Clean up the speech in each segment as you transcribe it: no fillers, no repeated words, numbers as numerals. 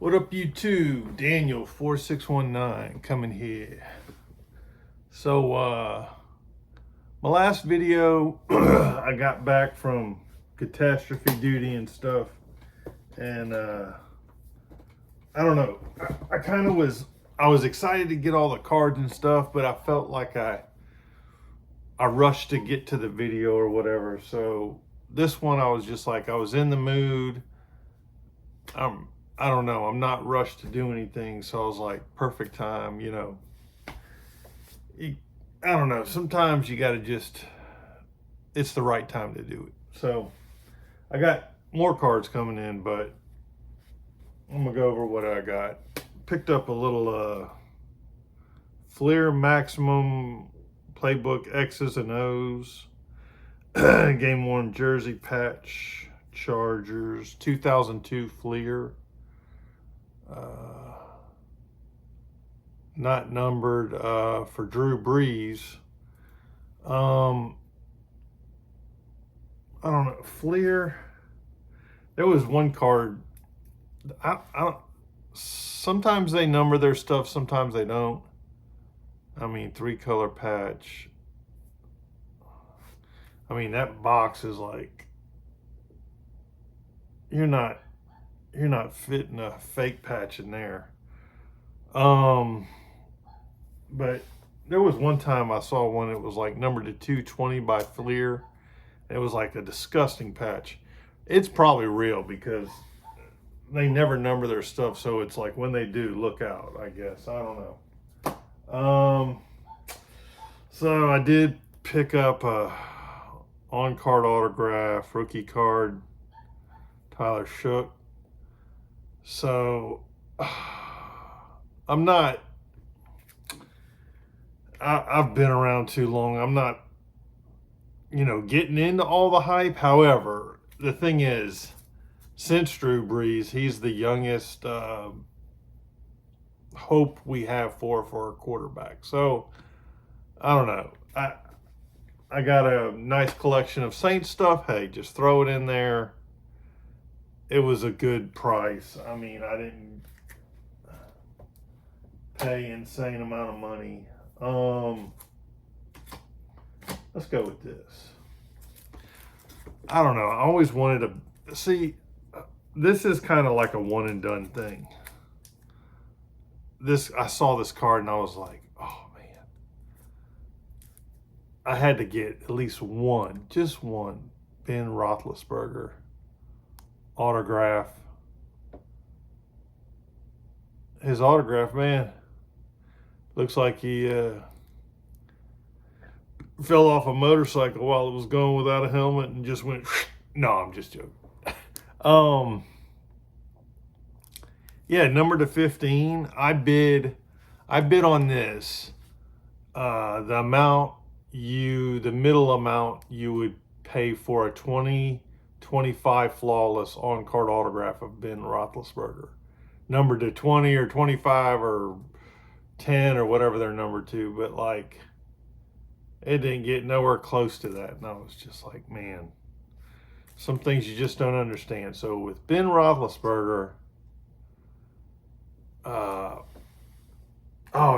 What up, you two? Daniel 4619 coming here. So my last video I got back from catastrophe duty and stuff, and I don't know, I was excited to get all the cards and stuff, but I felt like I rushed to get to the video or whatever. So this one I was just like, I was in the mood. I don't know, I'm not rushed to do anything, so I was like, perfect time, you know. I don't know, sometimes you gotta just, it's the right time to do it. So I got more cards coming in, but I'm gonna go over what I got. Picked up a little Fleer Maximum Playbook X's and O's game worn jersey patch, Chargers 2002 Fleer, not numbered, for Drew Brees. I don't know, Fleer. There was one card. I don't. Sometimes they number their stuff, sometimes they don't. I mean, 3-color patch. I mean, that box is like, you're not fitting a fake patch in there. But there was one time I saw one, it was like numbered to 220 by Fleer. It was like a disgusting patch. It's probably real because they never number their stuff, so it's like when they do, look out, I guess. I don't know. So I did pick up a on-card autograph, rookie card, Tyler Shook. So I'm not, I've been around too long. I'm not, getting into all the hype. However, the thing is, since Drew Brees, he's the youngest hope we have for a quarterback. So I don't know. I got a nice collection of Saints stuff. Hey, just throw it in there. It was a good price. I mean, I didn't pay insane amount of money. Let's go with this. I don't know. I always wanted to see. This is kind of like a one and done thing. I saw this card and I was like, oh man, I had to get at least one, just one Ben Roethlisberger autograph. His autograph, man, looks like he fell off a motorcycle while it was going without a helmet and just went. No, I'm just joking. Yeah, number to 15. I bid on this. The middle amount you would pay for a 2025 flawless on-card autograph of Ben Roethlisberger. Numbered to 20 or 25 or 10 or whatever they're numbered to, but like, it didn't get nowhere close to that. And I was just like, man, some things you just don't understand. So with Ben Roethlisberger,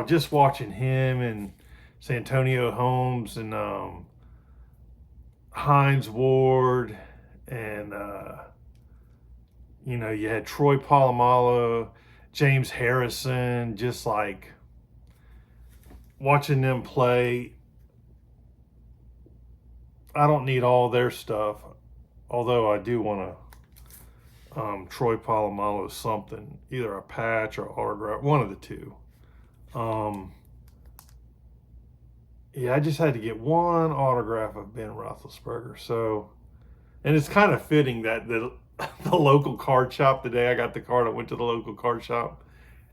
just watching him and Santonio Holmes and Hines Ward and you had Troy Polamalu, James Harrison, just like watching them play. I don't need all their stuff, although I do want to Troy Polamalu something, either a patch or autograph, one of the two. Yeah, I just had to get one autograph of Ben Roethlisberger. So, and it's kind of fitting that the local card shop, the day I got the card, I went to the local card shop,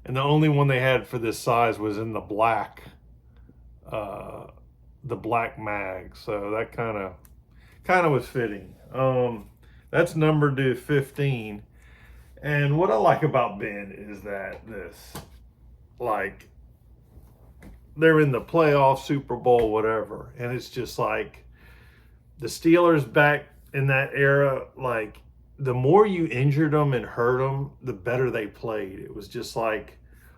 and the only one they had for this size was in the black mag. So that kind of was fitting. That's numbered to 15. And what I like about Ben is that they're in the playoff, Super Bowl, whatever. And it's just like the Steelers back in that era, like the more you injured them and hurt them, the better they played. It was just like,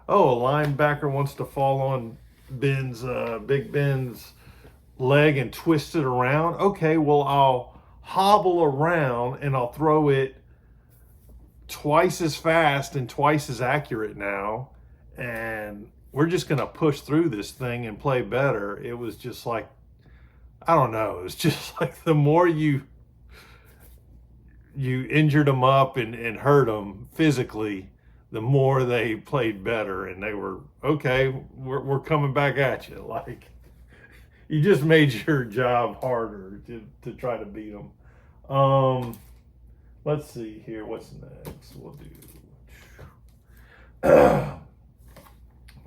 oh, a linebacker wants to fall on Big Ben's leg and twist it around. Okay, well, I'll hobble around and I'll throw it twice as fast and twice as accurate now. And we're just going to push through this thing and play better. It was just like, I don't know. It was just like the more you injured them up and hurt them physically, the more they played better. And they were, okay, we're coming back at you. Like, you just made your job harder to try to beat them. Let's see here. What's next? We'll do.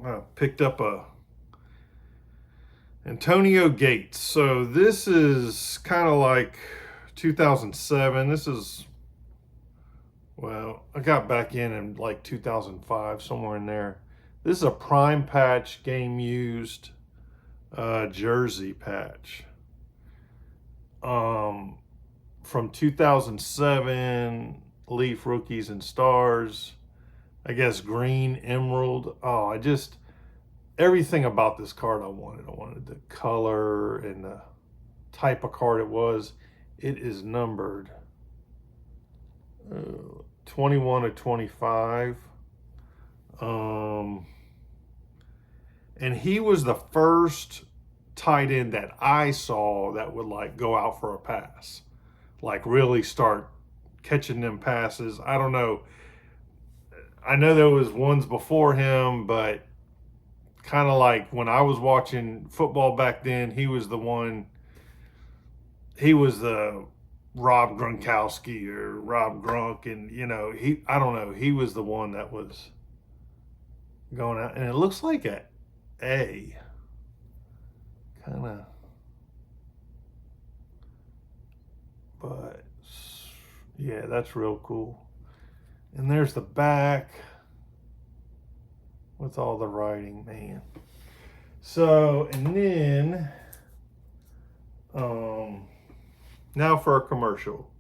I picked up a Antonio Gates. So this is kind of like 2007. This is, well, I got back in like 2005, somewhere in there. This is a prime patch, game used jersey patch. From 2007, Leaf Rookies and Stars. I guess green, emerald. Oh, everything about this card I wanted. I wanted the color and the type of card it was. It is numbered 21 to 25. And he was the first tight end that I saw that would like go out for a pass, like really start catching them passes. I don't know. I know there was ones before him, but kind of like when I was watching football back then, he was the one. He was the Rob Gronkowski or Rob Grunk, and I don't know. He was the one that was going out, and it looks like a kind of, but yeah, that's real cool. And there's the back with all the writing, man. So, and then now for a commercial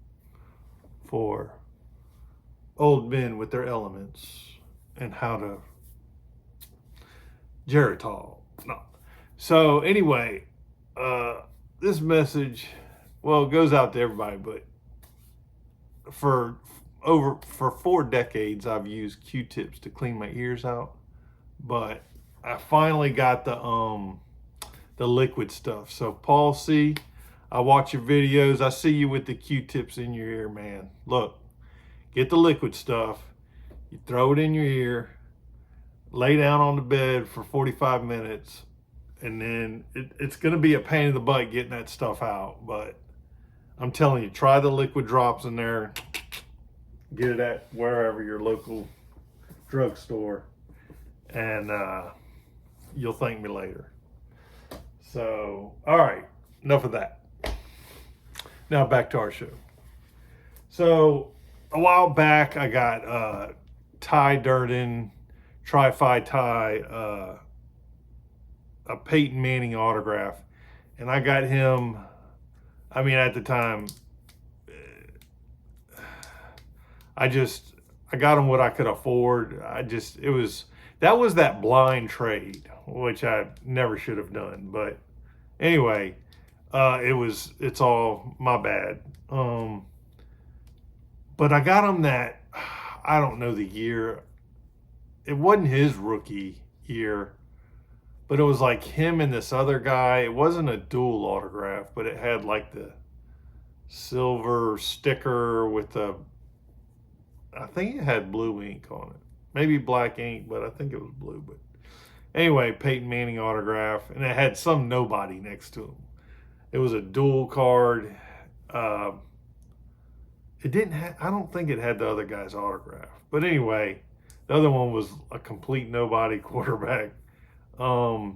for old men with their elements and how to Geritol. No. So anyway, this message, well, it goes out to everybody, but for 4 decades, I've used Q-tips to clean my ears out, but I finally got the liquid stuff. So Paul C., I watch your videos. I see you with the Q-tips in your ear, man. Look, get the liquid stuff. You throw it in your ear, lay down on the bed for 45 minutes, and then it's going to be a pain in the butt getting that stuff out. But I'm telling you, try the liquid drops in there. Get it at wherever your local drugstore, and you'll thank me later. So, all right, enough of that. Now back to our show. So a while back, I got Ty Durden, Tri-Fi Ty, a Peyton Manning autograph, and I got him. I mean, at the time, I got him what I could afford. That was that blind trade, which I never should have done. But anyway, it's all my bad. But I got him that, I don't know the year. It wasn't his rookie year, but it was like him and this other guy. It wasn't a dual autograph, but it had like the silver sticker with I think it had blue ink on it. Maybe black ink, but I think it was blue. But anyway, Peyton Manning autograph, and it had some nobody next to him. It was a dual card. It didn't have, I don't think it had the other guy's autograph. But anyway, the other one was a complete nobody quarterback. So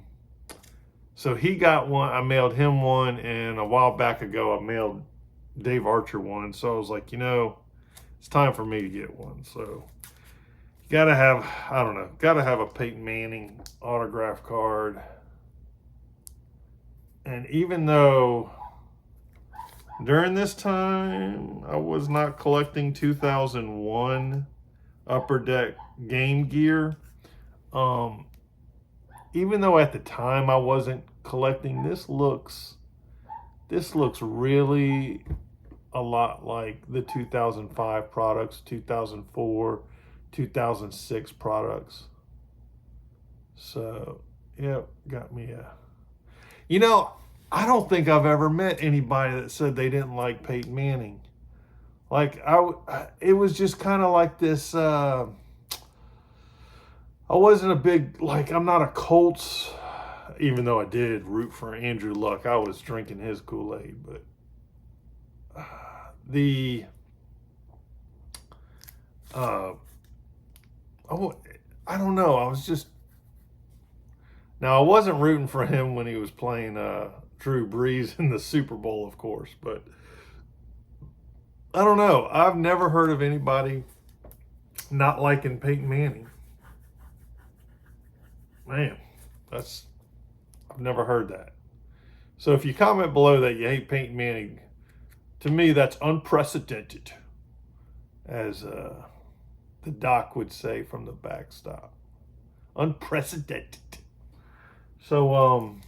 he got one. I mailed him one, and a while back ago, I mailed Dave Archer one. So I was like, it's time for me to get one. So gotta have a Peyton Manning autograph card. And even though During this time, I was not collecting 2001 Upper Deck Game Gear. Even though at the time I wasn't collecting, this looks really a lot like the 2005 products, 2004, 2006 products. So, yep, got me a. You know, I don't think I've ever met anybody that said they didn't like Peyton Manning. Like it was just kind of like this. I wasn't a big I'm not a Colts, even though I did root for Andrew Luck. I was drinking his Kool-Aid, but I don't know. I was just now I wasn't rooting for him when he was playing Drew Brees in the Super Bowl, of course, but I don't know. I've never heard of anybody not liking Peyton Manning. Man, I've never heard that. So if you comment below that you hate Peyton Manning, to me that's unprecedented, as the doc would say from the backstop. Unprecedented. So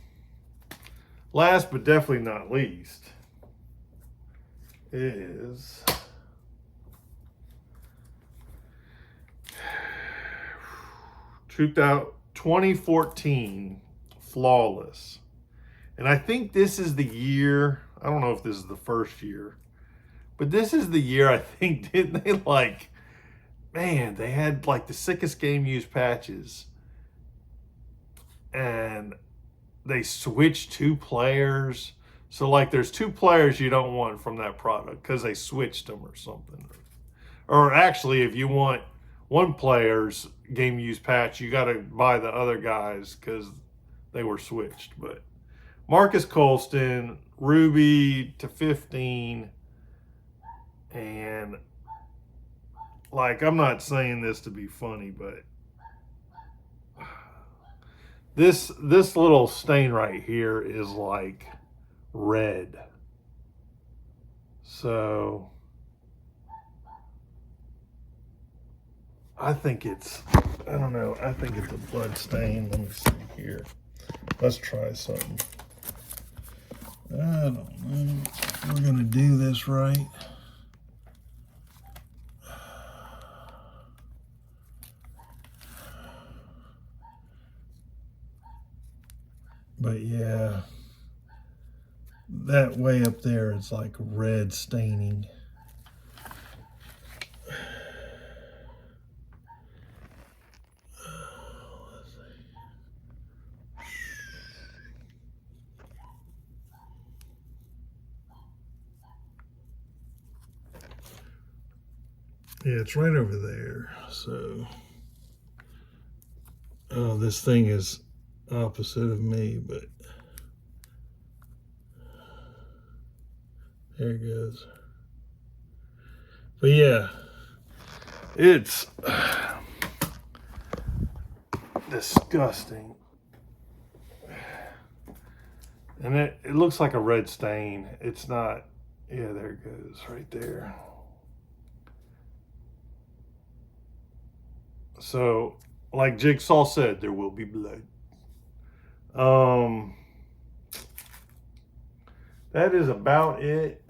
last but definitely not least is 2014 Flawless. And I think this is the year, I don't know if this is the first year, but this is the year I think, didn't they man, they had the sickest game used patches. And they switched 2 players. So there's 2 players you don't want from that product because they switched them or something. Or actually, if you want one player's game used patch, you got to buy the other guys because they were switched. But Marcus Colston, Ruby /15, and I'm not saying this to be funny, but this little stain right here is red. So I think it's a blood stain. Let me see here. Let's try something. I don't know if we're gonna do this right. But yeah, that way up there is red staining. Yeah, it's right over there. So, oh, this thing is opposite of me, but there it goes. But yeah, it's disgusting. And it looks like a red stain. It's not. Yeah, there it goes, right there. So, like Jigsaw said, there will be blood. That is about it.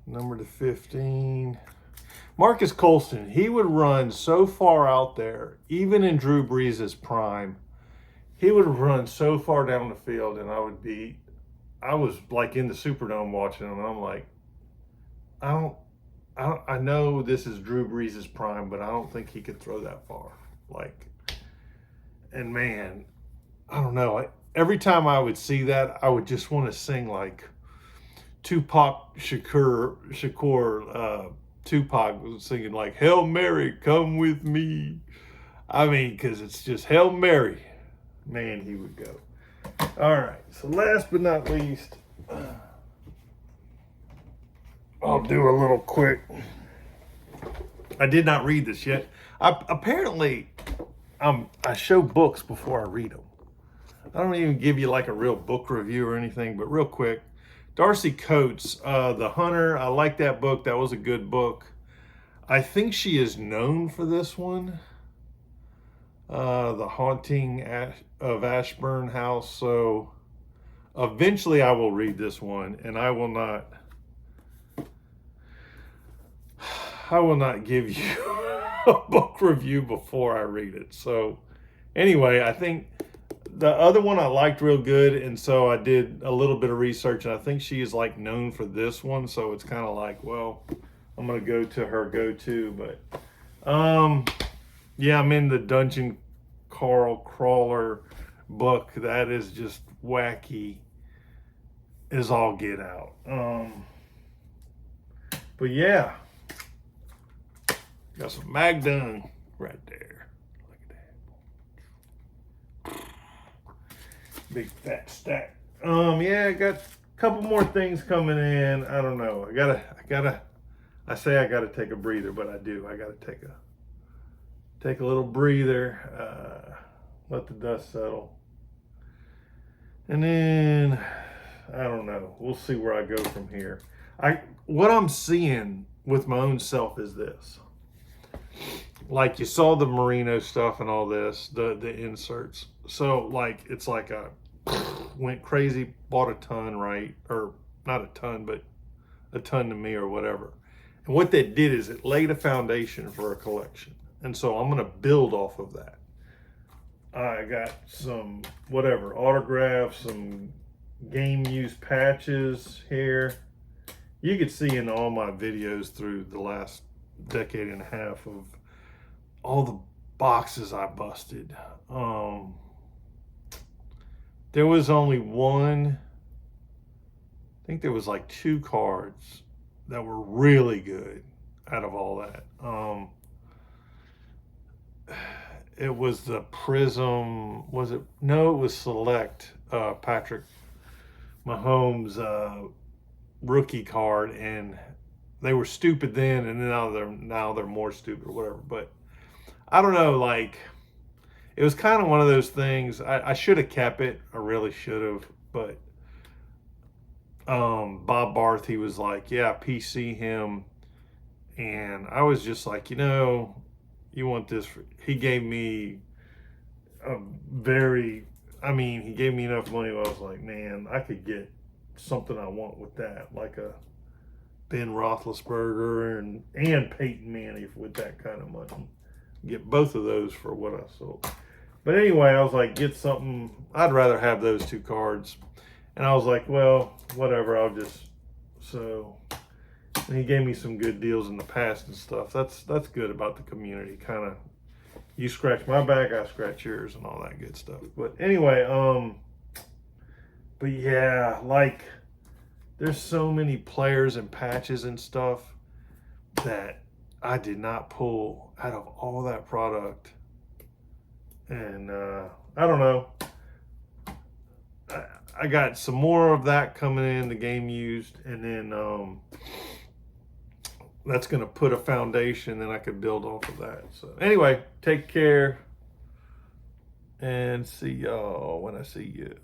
Number /15. Marcus Colston, he would run so far out there, even in Drew Brees' prime. He would run so far down the field, and I was in the Superdome watching him, and I'm like, I know this is Drew Brees' prime, but I don't think he could throw that far. And man, I don't know. Every time I would see that, I would just want to sing Tupac Shakur, Tupac was singing Hail Mary, come with me. I mean, because it's just Hail Mary. Man, he would go. All right, so last but not least, I'll do a little quick. I did not read this yet. Apparently, I show books before I read them. I don't even give you a real book review or anything, but real quick, Darcy Coates, The Hunter. I like that book. That was a good book. I think she is known for this one, The Haunting of Ashburn House. So eventually I will read this one, and I will not give you a book review before I read it. So anyway, I think the other one I liked real good, and so I did a little bit of research, and I think she is like known for this one, so it's kind of like, well, I'm gonna go to her go-to. But yeah, I'm in the Dungeon Crawler book. That is just wacky as all get out. But yeah, got some Magdung right there. Look at that. Big fat stack. Yeah, I got a couple more things coming in. I don't know. I say I gotta take a breather, but I do. I gotta take a little breather, let the dust settle. And then I don't know. We'll see where I go from here. What I'm seeing with my own self is this. Like, you saw the merino stuff and all this, the inserts. So like, it's like went crazy, bought a ton, right? Or not a ton, but a ton to me or whatever. And what that did is it laid a foundation for a collection. And so I'm going to build off of that. I got some, whatever, autographs, some game use patches here. You could see in all my videos through the last decade and a half of all the boxes I busted. There was only one, I think there was like 2 cards that were really good out of all that. It was the Prism, was it? No, it was Select, Patrick Mahomes rookie card, and they were stupid then, and now they're more stupid or whatever. But I don't know, like, it was kind of one of those things. I should have kept it. I really should have. But Bob Barth, he was like, yeah, PC him. And I was just like, you want this. He gave me he gave me enough money where I was like, man, I could get something I want with that. Like a Ben Roethlisberger and Peyton Manning with that kind of money. Get both of those for what I sold. But anyway, I was like, get something. I'd rather have those 2 cards. And I was like, well, whatever. So he gave me some good deals in the past and stuff. That's good about the community. Kind of, you scratch my back, I scratch yours, and all that good stuff. But anyway, but yeah, like, there's so many players and patches and stuff that I did not pull out of all that product. And I don't know. I got some more of that coming in, the game used, and then that's going to put a foundation, and I could build off of that. So anyway, take care, and see y'all when I see you.